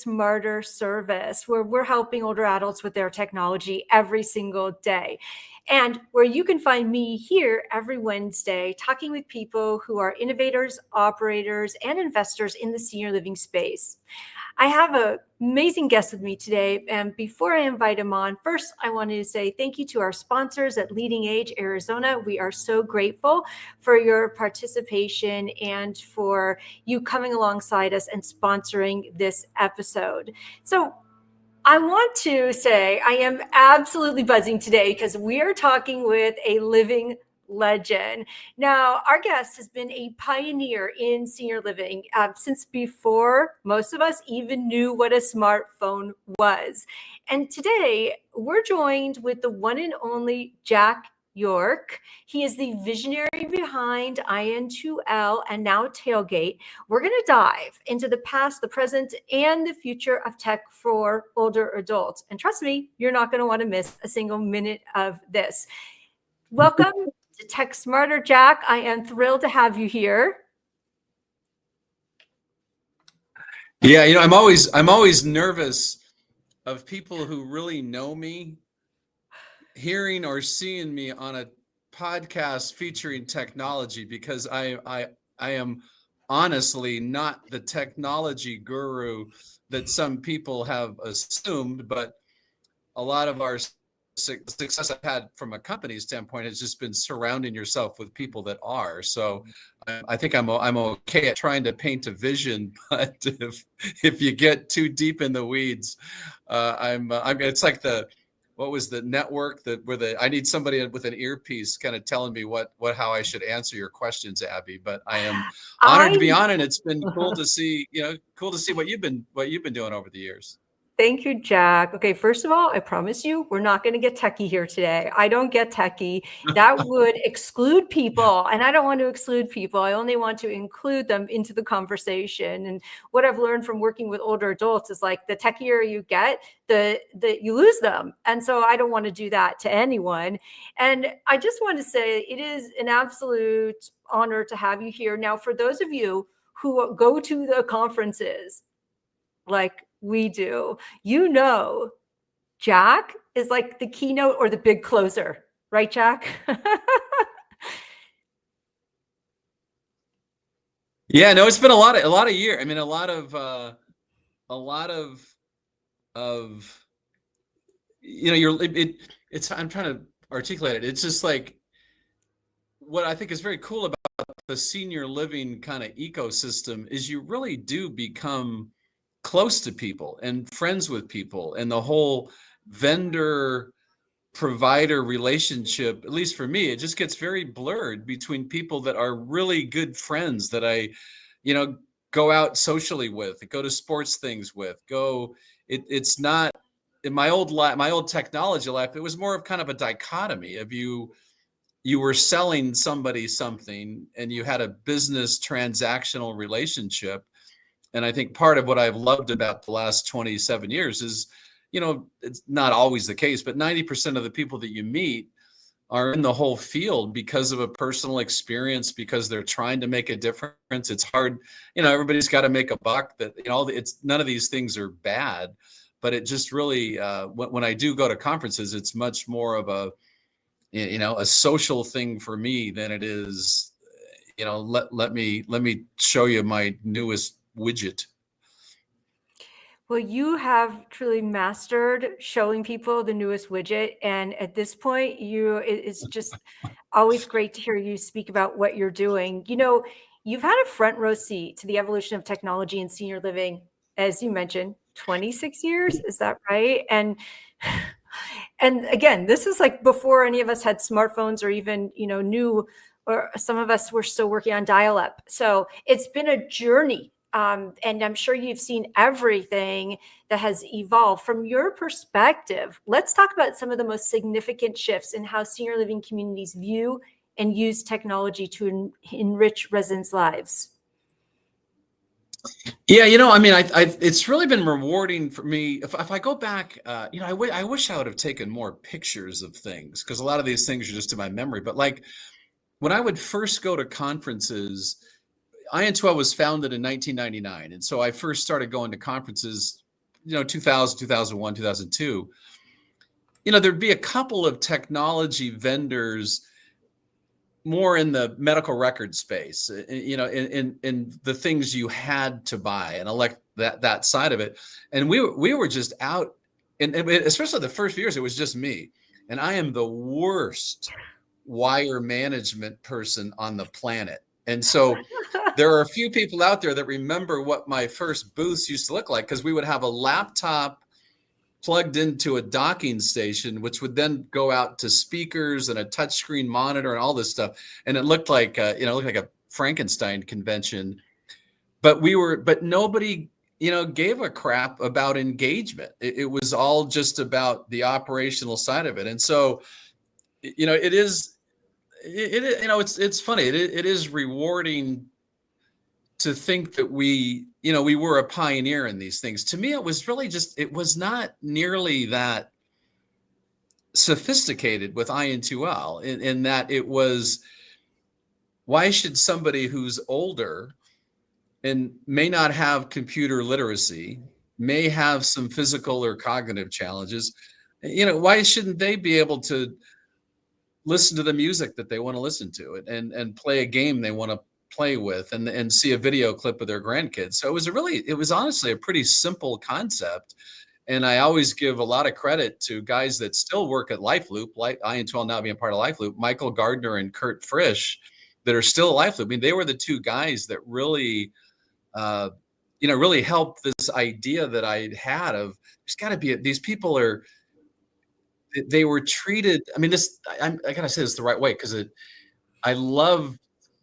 Smarter service, where we're helping older adults with their technology every single day. And where you can find me here every Wednesday talking with people who are innovators, operators, and investors in the senior living space. I have an amazing guest with me today. And before I invite him on, first, I wanted to say thank you to our sponsors at Leading Age Arizona. We are so grateful for your participation and for you coming alongside us and sponsoring this episode. So I want to say I am absolutely buzzing today because we are talking with a living legend. Now, our guest has been a pioneer in senior living since before most of us even knew what a smartphone was. And today, we're joined with the one and only Jack York. He is the visionary behind IN2L and now Talegate. We're going to dive into the past, the present, and the future of tech for older adults. And trust me, you're not going to want to miss a single minute of this. Welcome to Tech Smarter, Jack. I am thrilled to have you here. Yeah, I'm always nervous of people who really know me hearing or seeing me on a podcast featuring technology, because I am honestly not the technology guru that some people have assumed, but a lot of our success I've had from a company standpoint has just been surrounding yourself with people that are. So I think I'm okay at trying to paint a vision, but if you get too deep in the weeds, it's like what was the network where I need somebody with an earpiece kind of telling me how I should answer your questions, Abbie. But I am honored to be on, and it's been cool to see what you've been doing over the years. Thank you, Jack. Okay, first of all, I promise you, we're not going to get techie here today. I don't get techie. That would exclude people, and I don't want to exclude people. I only want to include them into the conversation. And what I've learned from working with older adults is like the techier you get, you lose them. And so I don't want to do that to anyone. And I just want to say it is an absolute honor to have you here. Now, for those of you who go to the conferences, like we do, Jack is like the keynote or the big closer, right, Jack? Yeah, no, it's been a lot of years. I mean, I'm trying to articulate it. It's just like what I think is very cool about the senior living kind of ecosystem is you really do become close to people and friends with people, and the whole vendor provider relationship, at least for me, it just gets very blurred between people that are really good friends that I go out socially with, go to sports things with, it's not in my old technology life. It was more of kind of a dichotomy of you were selling somebody something and you had a business transactional relationship. And I think part of what I've loved about the last 27 years is, it's not always the case, but 90% of the people that you meet are in the whole field because of a personal experience, because they're trying to make a difference. It's hard, everybody's got to make a buck. It's none of these things are bad, but it just really, when I do go to conferences, it's much more of a social thing for me than it is, let me show you my newest widget. Well, you have truly mastered showing people the newest widget. And at this point, it's just always great to hear you speak about what you're doing. You've had a front row seat to the evolution of technology in senior living, as you mentioned, 26 years. Is that right? And again, this is like before any of us had smartphones or even, knew, or some of us were still working on dial-up. So it's been a journey. And I'm sure you've seen everything that has evolved. From your perspective, let's talk about some of the most significant shifts in how senior living communities view and use technology to enrich residents' lives. Yeah, it's really been rewarding for me. If I go back, I wish I would have taken more pictures of things, because a lot of these things are just in my memory. But like when I would first go to conferences, IN2L was founded in 1999. And so I first started going to conferences 2000, 2001, 2002, there'd be a couple of technology vendors more in the medical record space, in the things you had to buy and elect that side of it. And we were just out, and especially the first few years, it was just me. And I am the worst wire management person on the planet. And so there are a few people out there that remember what my first booths used to look like, because we would have a laptop plugged into a docking station, which would then go out to speakers and a touchscreen monitor and all this stuff. And it looked like, a Frankenstein convention, but nobody, gave a crap about engagement. It was all just about the operational side of it. And so, it's funny. It is rewarding to think that we were a pioneer in these things. To me, it was really it was not nearly that sophisticated with IN2L, in that it was, why should somebody who's older and may not have computer literacy, may have some physical or cognitive challenges, why shouldn't they be able to listen to the music that they want to listen to, and play a game they want to play with, and see a video clip of their grandkids? So it was honestly a pretty simple concept. And I always give a lot of credit to guys that still work at LifeLoop, like IN2L now being part of LifeLoop, Michael Gardner and Kurt Frisch, that are still at LifeLoop. I mean, they were the two guys that really, really helped this idea that I had of, there's got to be, these people they were treated. I mean, I gotta say this the right way, because I love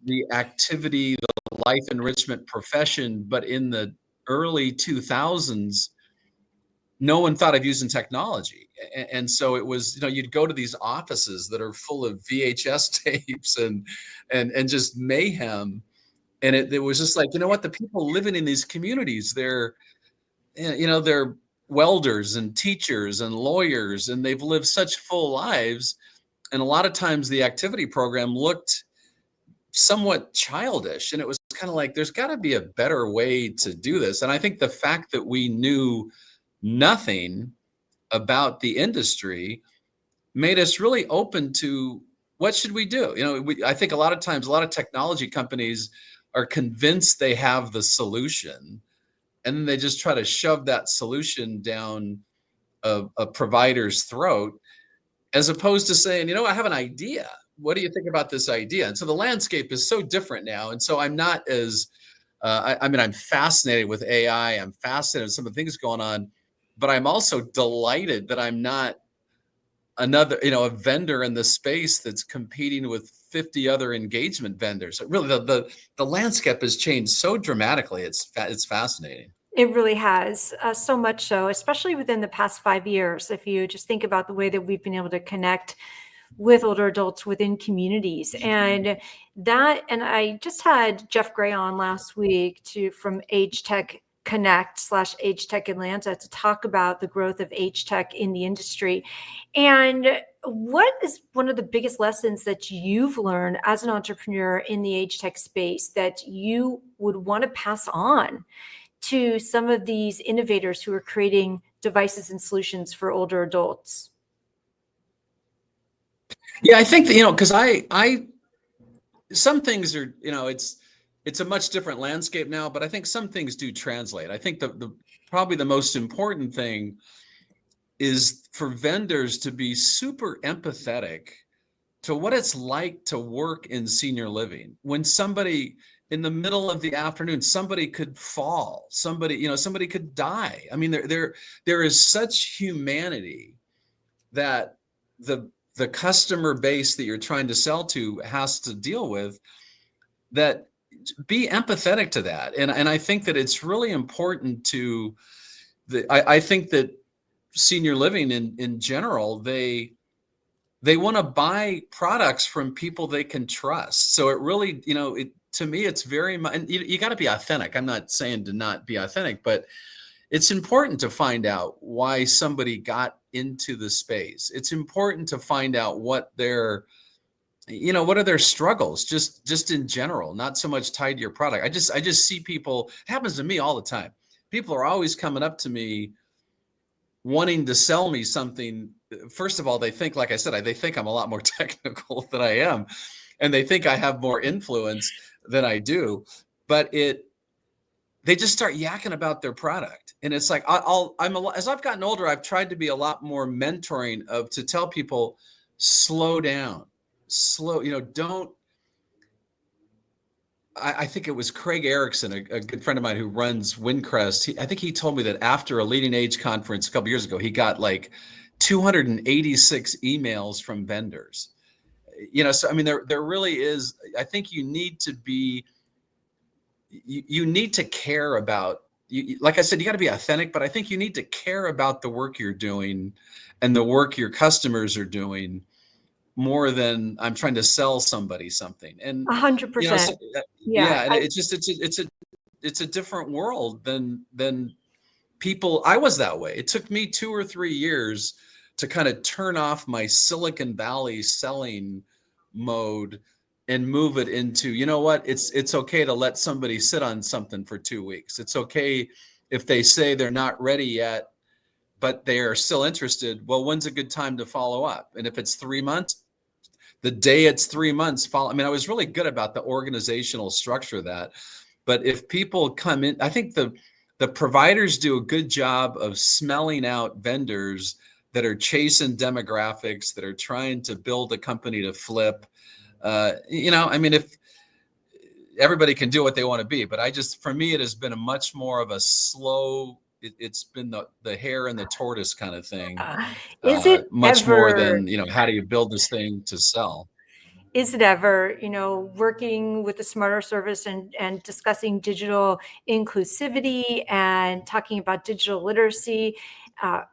the activity, the life enrichment profession, but in the early 2000s, no one thought of using technology. And so it was, you'd go to these offices that are full of VHS tapes and just mayhem. And it was just like, what, the people living in these communities, they're welders and teachers and lawyers, and they've lived such full lives. And a lot of times the activity program looked somewhat childish, and it was kind of like, there's got to be a better way to do this. And I think the fact that we knew nothing about the industry made us really open to, what should we do? I think a lot of times, a lot of technology companies are convinced they have the solution, and then they just try to shove that solution down a provider's throat, as opposed to saying, I have an idea. What do you think about this idea? And so the landscape is so different now. And so I'm not as, I'm fascinated with AI. I'm fascinated with some of the things going on, but I'm also delighted that I'm not another, a vendor in the space that's competing with 50 other engagement vendors. Really, the landscape has changed so dramatically. It's fascinating. It really has, so much so, especially within the past 5 years. If you just think about the way that we've been able to connect with older adults within communities, and I just had Jeff Gray on last week from AgeTech Connect / AgeTech Atlanta to talk about the growth of AgeTech in the industry. And what is one of the biggest lessons that you've learned as an entrepreneur in the AgeTech space that you would want to pass on to some of these innovators who are creating devices and solutions for older adults? Yeah, I think that, because some things are, it's a much different landscape now, but I think some things do translate. I think probably the most important thing is for vendors to be super empathetic to what it's like to work in senior living. When somebody in the middle of the afternoon, somebody could fall, somebody could die. I mean, there is such humanity that the customer base that you're trying to sell to has to deal with, that be empathetic to that. And I think that it's really important I think that senior living in general, they want to buy products from people they can trust. So it really, to me, it's very much, and you got to be authentic. I'm not saying to not be authentic, but it's important to find out why somebody got into the space. It's important to find out what are their struggles, just in general, not so much tied to your product. I just see people, it happens to me all the time. People are always coming up to me wanting to sell me something. First of all, they think, like I said, they think I'm a lot more technical than I am, and they think I have more influence than I do. But they just start yakking about their product, and it's like as I've gotten older, I've tried to be a lot more mentoring to tell people, slow down, don't. I think it was Craig Erickson, a good friend of mine who runs Windcrest. I think he told me that after a leading age conference a couple years ago, he got like 286 emails from vendors. So I mean, there really is. I think you need to be. You need to care about. Like I said, you got to be authentic, but I think you need to care about the work you're doing, and the work your customers are doing, more than I'm trying to sell somebody something. And 100%. Yeah. and it's a different world than people. I was that way. It took me 2 or 3 years to kind of turn off my Silicon Valley selling mode and move it into, it's okay to let somebody sit on something for 2 weeks. It's okay if they say they're not ready yet, but they are still interested. Well, when's a good time to follow up? And if it's 3 months, the day it's 3 months, follow. I mean, I was really good about the organizational structure of that. But if people come in, I think the providers do a good job of smelling out vendors that are chasing demographics, that are trying to build a company to flip. I mean, if everybody can do what they want to be, but for me, it has been a much more of a slow. It's been the hare and the tortoise kind of thing. Is it much more than, how do you build this thing to sell? Is it ever, working with the Smarter Service and discussing digital inclusivity and talking about digital literacy,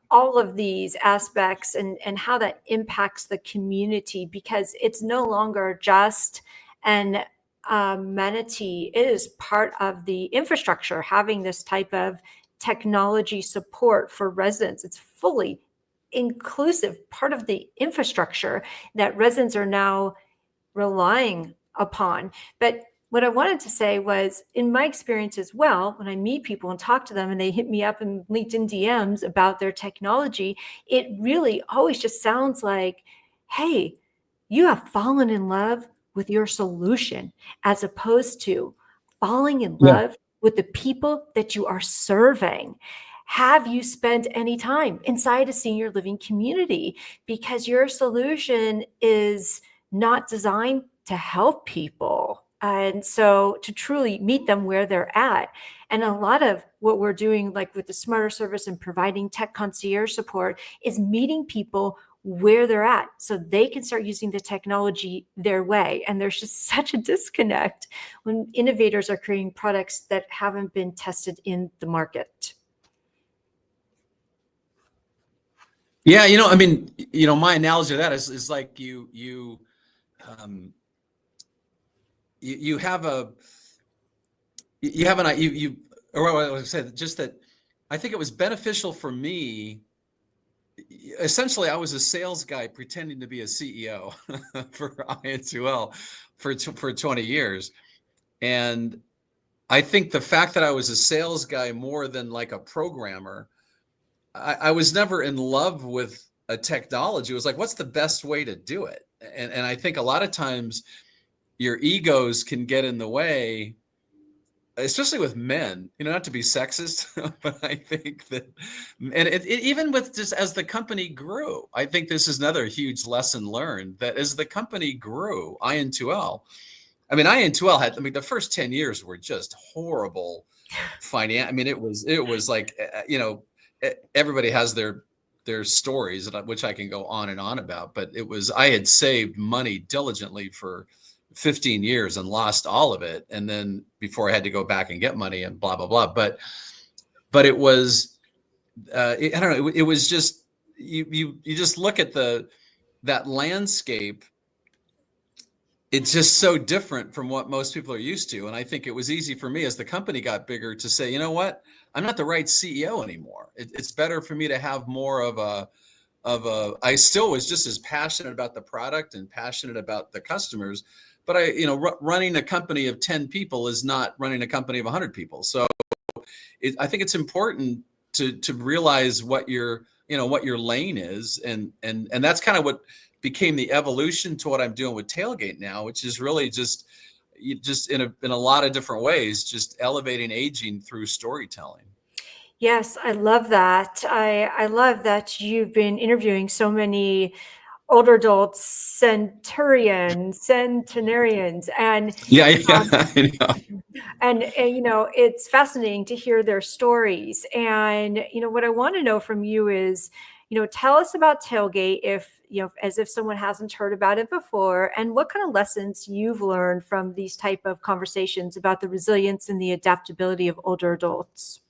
all of these aspects and how that impacts the community, because it's no longer just an amenity. It is part of the infrastructure, having this type of technology support for residents. It's fully inclusive, part of the infrastructure that residents are now relying upon. But what I wanted to say was, in my experience as well, when I meet people and talk to them and they hit me up in LinkedIn DMs about their technology, it really always just sounds like, hey, you have fallen in love with your solution, as opposed to falling in love with the people that you are serving. Have you spent any time inside a senior living community? Because your solution is not designed to help people. And so to truly meet them where they're at. And a lot of what we're doing, like with the Smarter Service and providing tech concierge support, is meeting people where they're at so they can start using the technology their way. And there's just such a disconnect when innovators are creating products that haven't been tested in the market. Yeah, I mean, my analogy to that is like you have or what I said, just that I think it was beneficial for me. Essentially, I was a sales guy pretending to be a CEO for IN2L for 20 years. And I think the fact that I was a sales guy more than like a programmer, I was never in love with a technology. It was like, what's the best way to do it? And I think a lot of times your egos can get in the way, especially with men, not to be sexist, but I think that, and even with just as the company grew, I think this is another huge lesson learned, that as the company grew, IN2L the first 10 years were just horrible finance. I mean, it was like, everybody has their stories, which I can go on and on about, but I had saved money diligently for 15 years and lost all of it. And then before I had to go back and get money and blah, blah, blah. But it was, I don't know. It was just, you just look at that landscape. It's just so different from what most people are used to. And I think it was easy for me as the company got bigger to say, you know what, I'm not the right CEO anymore. It's better for me to have more I still was just as passionate about the product and passionate about the customers, but running a company of 10 people is not running a company of 100 people. So I think it's important to realize what your what your lane is, and that's kind of what became the evolution to what I'm doing with Talegate now, which is really just in a lot of different ways, just elevating aging through storytelling. Yes, I love that. I love that you've been interviewing so many older adults, centenarians, Yeah, yeah, um, I know. and it's fascinating to hear their stories. And what I want to know from you is, tell us about Tailgate, if as if someone hasn't heard about it before, and what kind of lessons you've learned from these type of conversations about the resilience and the adaptability of older adults.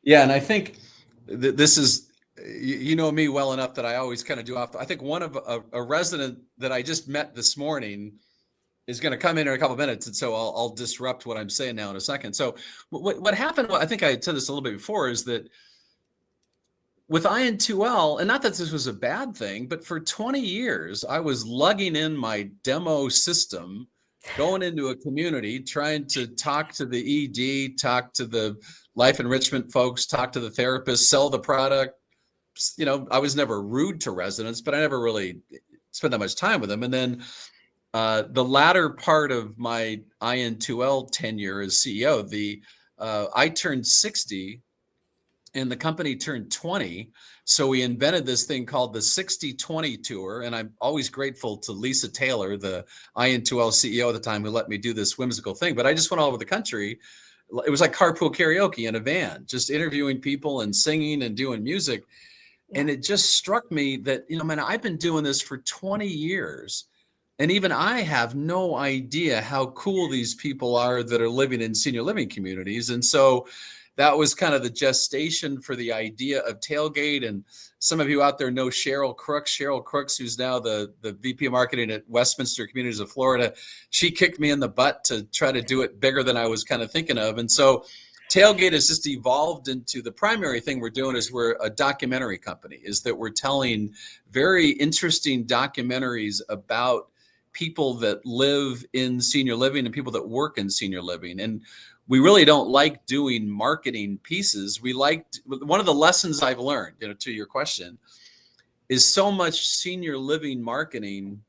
Yeah, and I think this is, you know me well enough that I always kind of do off. I think one of a resident that I just met this morning is going to come in a couple of minutes, and so I'll disrupt what I'm saying now in a second. So what happened? I think I said this a little bit before, is that with IN2L, and not that this was a bad thing, but for 20 years I was lugging in my demo system, going into a community, trying to talk to the ED, talk to the life enrichment folks, talk to the therapist, sell the product. I was never rude to residents, but I never really spent that much time with them. And then the latter part of my IN2L tenure as CEO, I turned 60 and the company turned 20. So we invented this thing called the 60/20 tour. And I'm always grateful to Lisa Taylor, the IN2L CEO at the time, who let me do this whimsical thing. But I just went all over the country. It was like carpool karaoke in a van, just interviewing people and singing and doing music. Yeah. And it just struck me that, man, I've been doing this for 20 years. And even I have no idea how cool these people are that are living in senior living communities. And so that was kind of the gestation for the idea of Tailgate. And some of you out there know Cheryl Crooks, who's now the VP of marketing at Westminster Communities of Florida. She kicked me in the butt to try to do it bigger than I was kind of thinking of. And so Tailgate has just evolved into, the primary thing we're doing is we're a documentary company, is that we're telling very interesting documentaries about people that live in senior living and people that work in senior living. And we really don't like doing marketing pieces. One of the lessons I've learned, to your question, is so much senior living marketing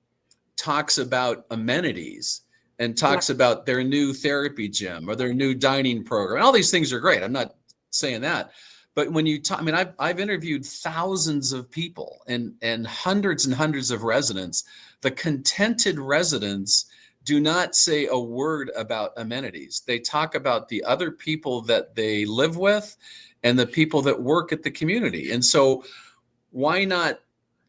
talks about amenities and talks about their new therapy gym or their new dining program. And all these things are great. I'm not saying that. But when you talk, I've interviewed thousands of people and hundreds of residents. The contented residents do not say a word about amenities. They talk about the other people that they live with and the people that work at the community. And so why not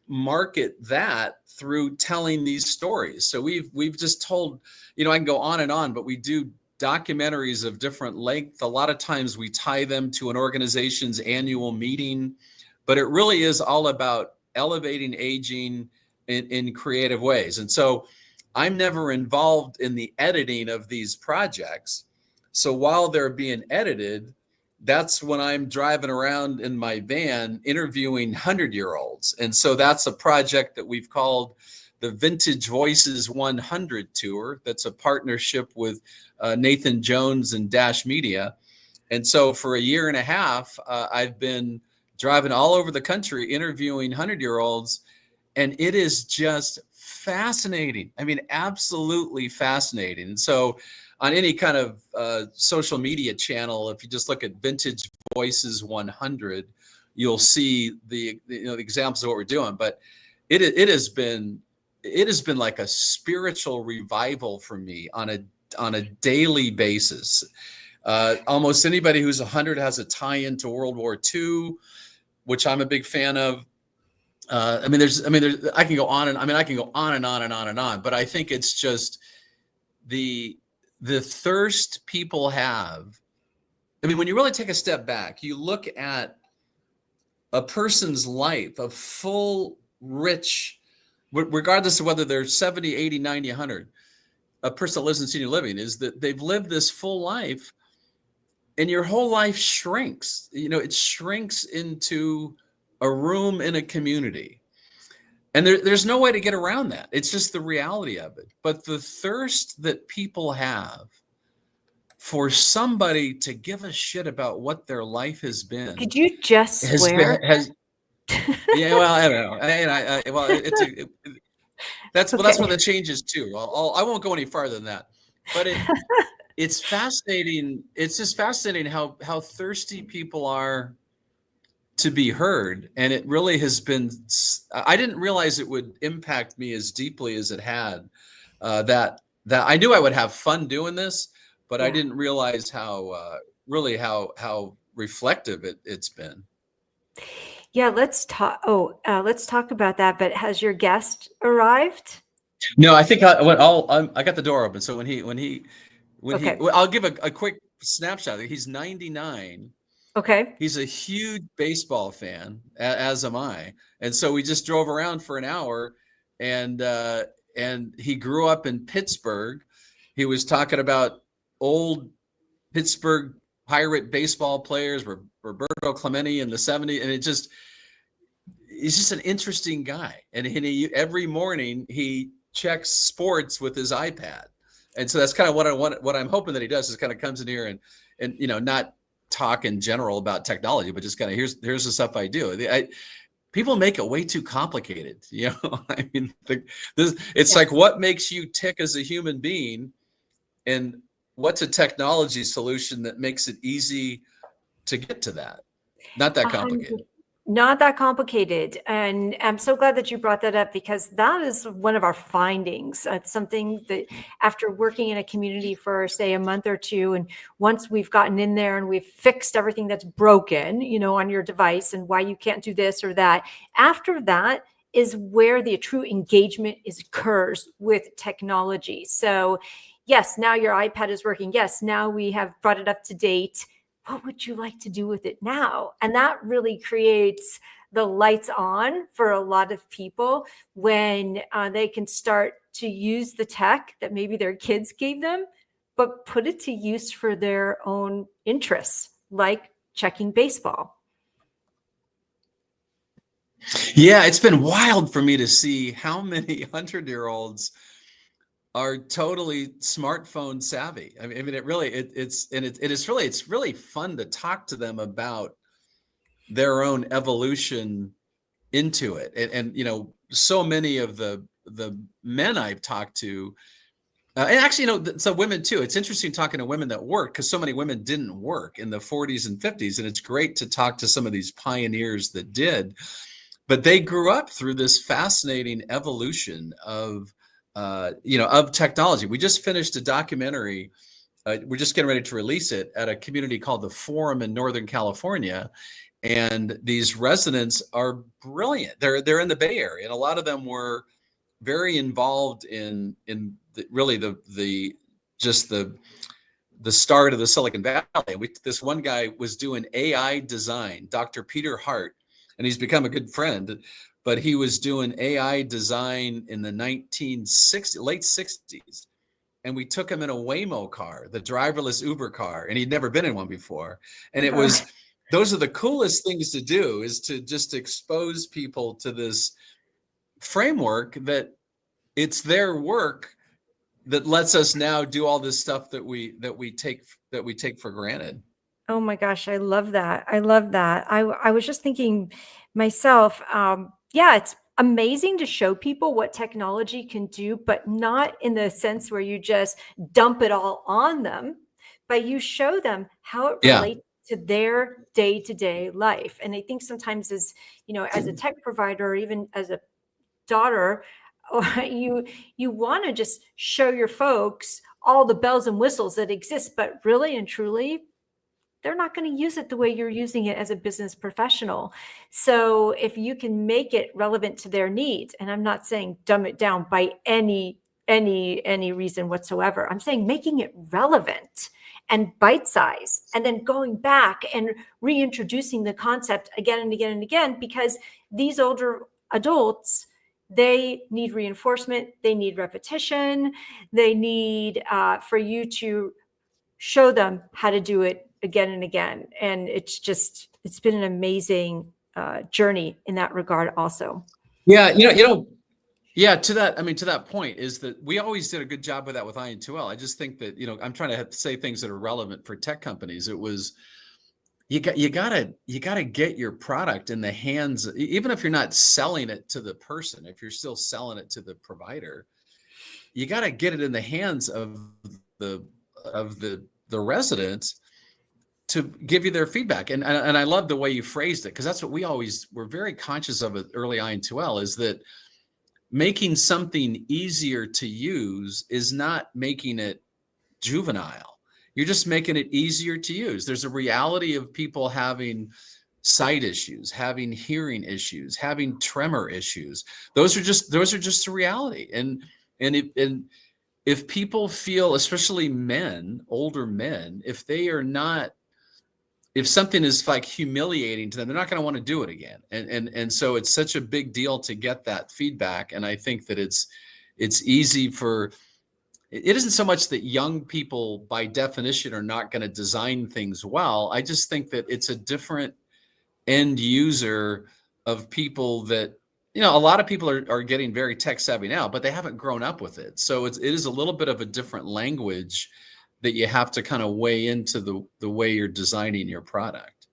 market that through telling these stories? So we've just told, I can go on and on, but we do documentaries of different length. A lot of times we tie them to an organization's annual meeting, but it really is all about elevating aging in creative ways. And so I'm never involved in the editing of these projects. So while they're being edited, that's when I'm driving around in my van interviewing 100-year-olds. And so that's a project that we've called the Vintage Voices 100 Tour. That's a partnership with Nathan Jones and Dash Media. And so for a year and a half, I've been driving all over the country interviewing 100-year-olds. And it is just fascinating. Absolutely fascinating. And so on any kind of social media channel, if you just look at Vintage Voices 100, you'll see the examples of what we're doing. But it has been like a spiritual revival for me on a daily basis. Almost anybody who's 100 has a tie-in to World War II, which I'm a big fan of. I can go on and I can go on and on and on and on, but I think it's just the thirst people have. When you really take a step back, you look at a person's life, a full, rich, regardless of whether they're 70, 80, 90, 100, a person that lives in senior living, is that they've lived this full life, and your whole life shrinks. It shrinks into a room in a community. And there's no way to get around that. It's just the reality of it. But the thirst that people have for somebody to give a shit about what their life has been Could you just swear? Yeah, well, I don't know. Well, that's Okay. one of the changes too. I won't go any farther than that, but it's fascinating. It's just fascinating how thirsty people are to be heard, and it really has been. I didn't realize it would impact me as deeply as it had. That I knew I would have fun doing this, but I Yeah. didn't realize how really how reflective it's been. Yeah, let's talk. Let's talk about that. But has your guest arrived? No, I think I got the door open. So Okay. well, I'll give a quick snapshot. He's 99. Okay. He's a huge baseball fan, as am I. And so we just drove around for an hour, and he grew up in Pittsburgh. He was talking about old Pittsburgh Pirate baseball players, Roberto Clemente in the 70s, and he's just an interesting guy. And every morning he checks sports with his iPad. And so that's kind of what I'm hoping that he does, is kind of comes in here and not talk in general about technology, but just kind of here's the stuff I do. People make it way too complicated. I mean, it's like, what makes you tick as a human being, and what's a technology solution that makes it easy to get to that? Not that complicated. Not that complicated. And I'm so glad that you brought that up, because that is one of our findings. It's something that, after working in a community for, say, a month or two, and once we've gotten in there and we've fixed everything that's broken, on your device and why you can't do this or that, after that is where the true engagement occurs with technology. So yes, now your iPad is working. Yes, now we have brought it up to date. What would you like to do with it now? And that really creates the lights on for a lot of people when they can start to use the tech that maybe their kids gave them, but put it to use for their own interests, like checking baseball. Yeah, it's been wild for me to see how many 100-year-olds are totally smartphone savvy. I mean, it is really fun to talk to them about their own evolution into it. And so many of the men I've talked to, and actually, so women too. It's interesting talking to women that work, because so many women didn't work in the 40s and 50s, and it's great to talk to some of these pioneers that did. But they grew up through this fascinating evolution of technology. We just finished a documentary. We're just getting ready to release it at a community called the Forum in Northern California. And these residents are brilliant. They're in the Bay Area, and a lot of them were very involved in the start of the Silicon Valley. This one guy was doing AI design, Dr. Peter Hart, and he's become a good friend. But he was doing AI design in the late 60s. And we took him in a Waymo car, the driverless Uber car, and he'd never been in one before. And those are the coolest things to do, is to just expose people to this framework that it's their work that lets us now do all this stuff that we take for granted. Oh my gosh, I love that. I love that. I was just thinking myself, yeah, it's amazing to show people what technology can do, but not in the sense where you just dump it all on them, but you show them how it Yeah. relates to their day-to-day life. And I think sometimes as a tech provider, or even as a daughter, you want to just show your folks all the bells and whistles that exist, but really and truly, they're not going to use it the way you're using it as a business professional. So if you can make it relevant to their needs, and I'm not saying dumb it down by any reason whatsoever, I'm saying making it relevant and bite-size, and then going back and reintroducing the concept again and again and again, because these older adults, they need reinforcement, they need repetition, they need for you to show them how to do it again and again. And it's been an amazing journey in that regard also. Yeah, Yeah, to that point is that we always did a good job with that with IN2L. I just think that, I'm trying to say things that are relevant for tech companies. It was, you gotta get your product in the hands, even if you're not selling it to the person, if you're still selling it to the provider, you gotta get it in the hands the of the residents to give you their feedback. And I love the way you phrased it, because that's what we always were very conscious of at early IN2L, is that making something easier to use is not making it juvenile. You're just making it easier to use. There's a reality of people having sight issues, having hearing issues, having tremor issues. Those are just a reality. And if people feel, especially men, older men, if something is like humiliating to them, they're not going to want to do it again. And so it's such a big deal to get that feedback. And I think that it's easy for, it isn't so much that young people by definition are not going to design things well. I just think that it's a different end user of people that, a lot of people are getting very tech savvy now, but they haven't grown up with it. So it is a little bit of a different language that you have to kind of weigh into the way you're designing your product.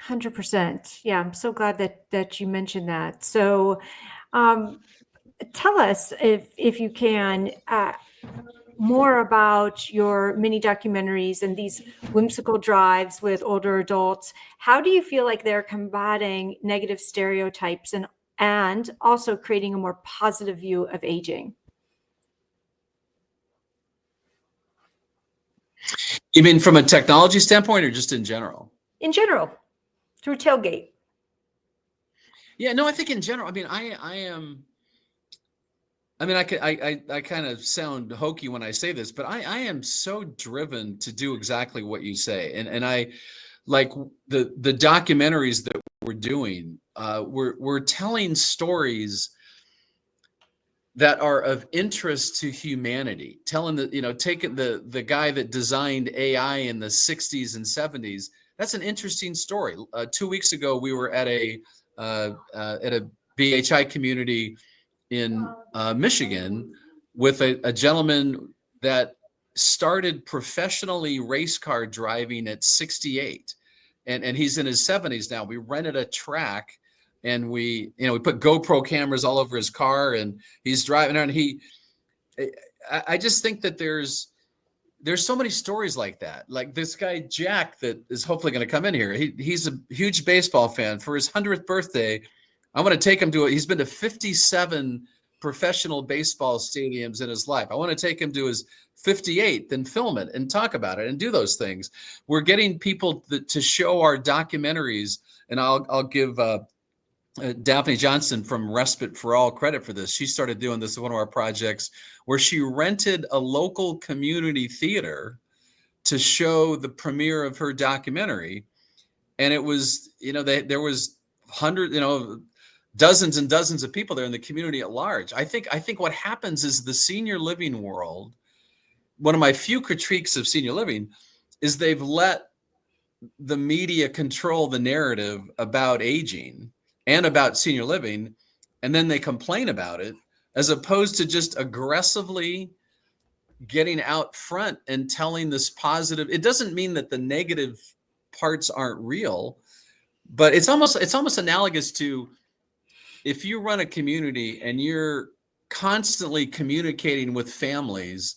100%. Yeah, I'm so glad that you mentioned that. So, tell us, if you can, more about your mini documentaries and these whimsical drives with older adults. How do you feel like they're combating negative stereotypes and also creating a more positive view of aging? You mean from a technology standpoint or just in general? In general, through Talegate. Yeah, no, I think in general. I kind of sound hokey when I say this, but I am so driven to do exactly what you say. And I like the documentaries that we're doing. We're telling stories that are of interest to humanity, telling taking the guy that designed AI in the 60s and 70s. That's an interesting story. 2 weeks ago, we were at a BHI community in Michigan with a gentleman that started professionally race car driving at 68, and he's in his 70s now. We rented a track, and we put GoPro cameras all over his car, and he's driving around. I just think that there's so many stories like that. Like this guy Jack that is hopefully going to come in here. He's a huge baseball fan. For his 100th birthday, I want to take him to he's been to 57 professional baseball stadiums in his life. I want to take him to his 58th and film it and talk about it and do those things. We're getting people to show our documentaries, and I'll give Daphne Johnson from Respite for All credit for this. She started doing this in one of our projects where she rented a local community theater to show the premiere of her documentary. And it was, there was dozens and dozens of people there in the community at large. I think what happens is the senior living world, one of my few critiques of senior living is they've let the media control the narrative about aging and about senior living, and then they complain about it, as opposed to just aggressively getting out front and telling this positive. It doesn't mean that the negative parts aren't real, but it's almost analogous to if you run a community and you're constantly communicating with families,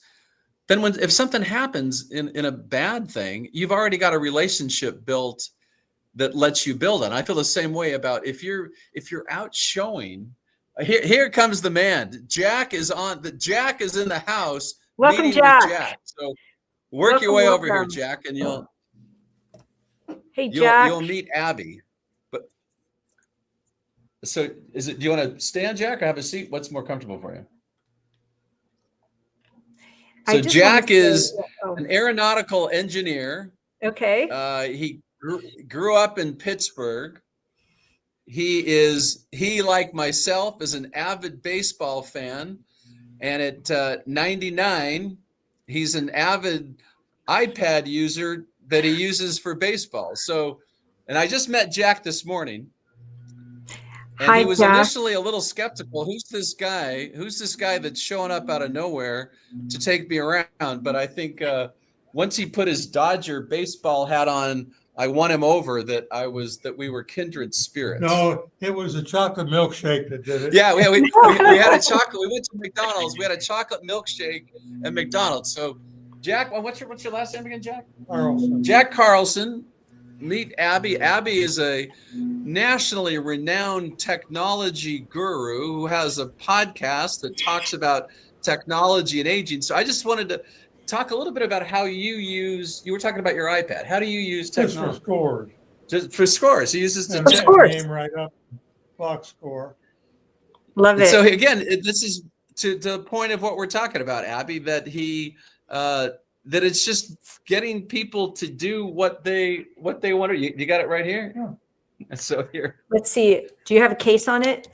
then if something happens in a bad thing, you've already got a relationship built that lets you build on. I feel the same way about if you're out showing. Here comes the man. Jack is in the house. Welcome, meeting Jack. with Jack. So work your way over here, Jack, and you'll meet Abbie. But so do you want to stand, Jack, or have a seat? What's more comfortable for you? So Jack is an aeronautical engineer. Okay. He grew up in Pittsburgh. He like myself is an avid baseball fan, and at 99, he's an avid iPad user that he uses for baseball. So, and I just met Jack this morning. And Hi, he was Jack. initially a little skeptical. Who's this guy? Who's this guy that's showing up out of nowhere to take me around? But I think once he put his Dodger baseball hat on, I won him over that we were kindred spirits. No, it was a chocolate milkshake that did it. Yeah, we had a chocolate. We went to McDonald's. We had a chocolate milkshake at McDonald's. So, Jack, what's your last name again, Jack? Carlson. Jack Carlson. Meet Abbie. Abbie is a nationally renowned technology guru who has a podcast that talks about technology and aging. So I just wanted to talk a little bit about how you were talking about your iPad. How do you use technology? Just for scores. Just for scores. He uses to And check. name right up, box score. Love it. So again, this is to the point of what we're talking about, Abbie, that that it's just getting people to do what they want to. You got it right here. Yeah. So here. Let's see. Do you have a case on it?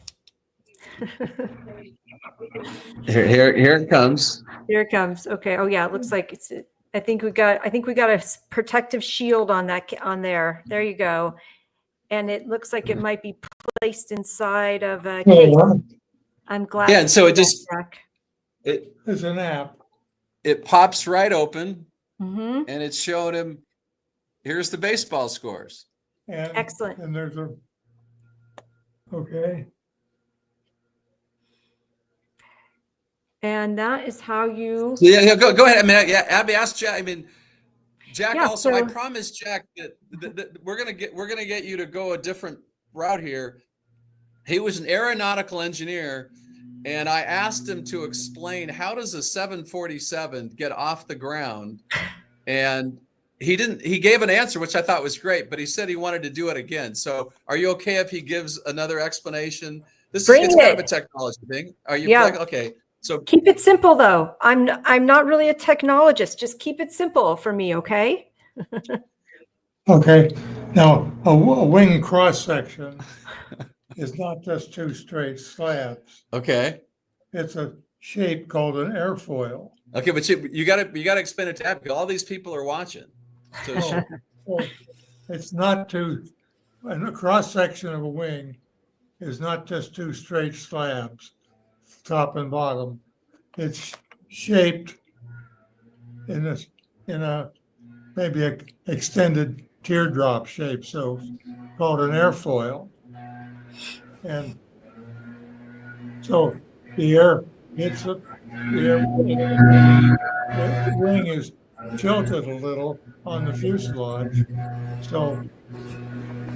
Here it comes. Here it comes. Okay. Oh yeah, it looks like it's. I think we got a protective shield on there. There you go. And it looks like it might be placed inside of a case. I'm glad. Yeah, and so it just It's an app. It pops right open, Mm-hmm. and it showed him. Here's the baseball scores. And, Excellent. And there's a. Okay. And that is how you. So yeah, go ahead. I mean, yeah, Abbie asked Jack. I mean, Jack Yeah, also. so- I promised Jack that we're gonna get you to go a different route here. He was an aeronautical engineer, and I asked him to explain how does a 747 get off the ground, and he didn't. He gave an answer which I thought was great, but he said he wanted to do it again. So, are you okay if he gives another explanation? It's kind of a technology thing. Are you? Yeah. Okay. So Keep it simple though. I'm not really a technologist. Just keep it simple for me, okay? Okay. Now, a wing cross section is not just two straight slabs. okay. It's a shape called an airfoil. Okay, but you got to explain it to Abbie. All these people are watching. So So it's not two. And a cross section of a wing is not just two straight slabs, top and bottom. It's shaped in a maybe a extended teardrop shape, so called an airfoil. And so the air hits it. The wing is tilted a little on the fuselage, so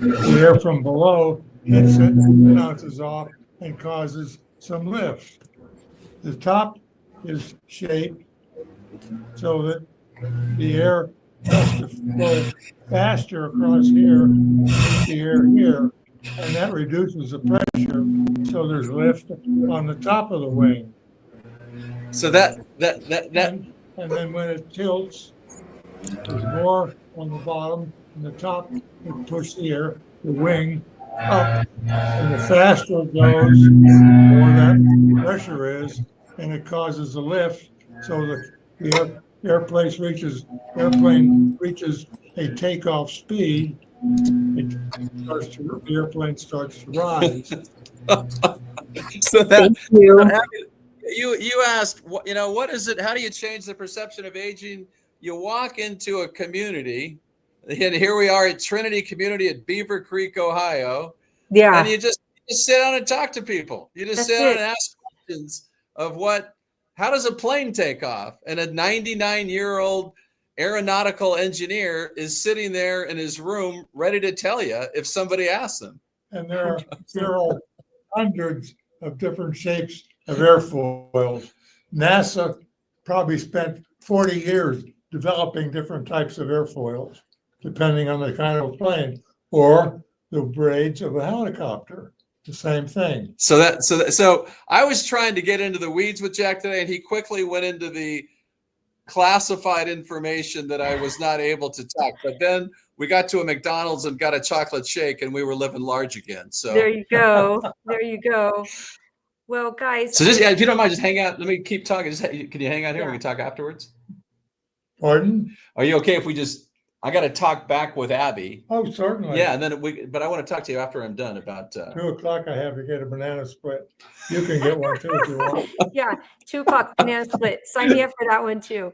the air from below hits it, bounces off, and causes some lift. The top is shaped so that the air has to flow faster across here, the air here, and that reduces the pressure, so there's lift on the top of the wing. so that And then when it tilts, there's more on the bottom, and the top would push the wing up. And the faster it goes, the more that pressure is, and it causes a lift, so the airplane reaches a takeoff speed. The airplane starts to rise. so that Thank you. you asked what is it? How do you change the perception of aging? You walk into a community, and here we are at Trinity Community at Beaver Creek, Ohio. Yeah. And you just sit down and talk to people. You just sit down and ask questions of how does a plane take off? And a 99-year-old aeronautical engineer is sitting there in his room ready to tell you if somebody asks him. And there are hundreds of different shapes of airfoils. NASA probably spent 40 years developing different types of airfoils, depending on the kind of plane, or the blades of a helicopter. The same thing. So I was trying to get into the weeds with Jack today, and he quickly went into the classified information that I was not able to talk. But then we got to a McDonald's and got a chocolate shake, and we were living large again. So There you go. There you go. Well, guys. So just if you don't mind, just hang out. Let me keep talking. Can you hang out here? Yeah. We can talk afterwards. Pardon? Are you okay if we just I got to talk back with Abbie. Oh, certainly. Yeah, and then but I want to talk to you after I'm done about 2:00 I have to get a banana split. You can get one too if you want. Yeah, 2:00 banana split. Sign me up for that one too.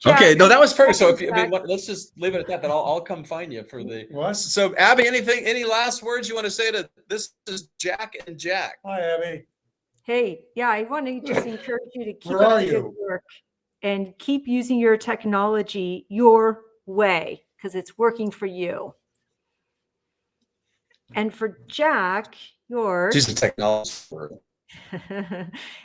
Okay, Jack, no, that was perfect. So if Jack. let's just leave it at that. That I'll come find you for the What? So Abbie, any last words you want to say to this is Jack and Jack? Hi, Abbie. Hey, yeah, I want to just encourage you to keep Where up are the good you? work and keep using your technology your way because it's working for you. And for Jack York, She's a technology word.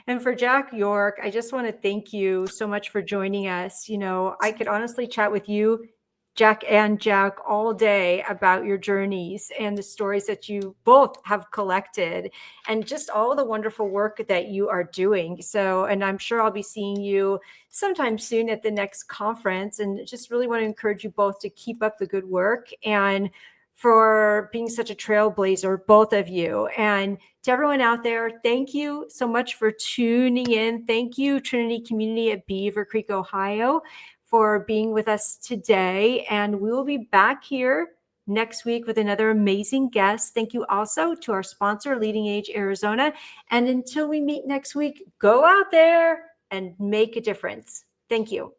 and for Jack York, I just want to thank you so much for joining us. You know, I could honestly chat with you, Jack and Jack, all day about your journeys and the stories that you both have collected and just all the wonderful work that you are doing. So, and I'm sure I'll be seeing you sometime soon at the next conference, and just really want to encourage you both to keep up the good work and for being such a trailblazer, both of you. And to everyone out there, thank you so much for tuning in. Thank you, Trinity Community at Beaver Creek, Ohio, for being with us today. And we will be back here next week with another amazing guest. Thank you also to our sponsor, Leading Age Arizona. And until we meet next week, go out there and make a difference. Thank you.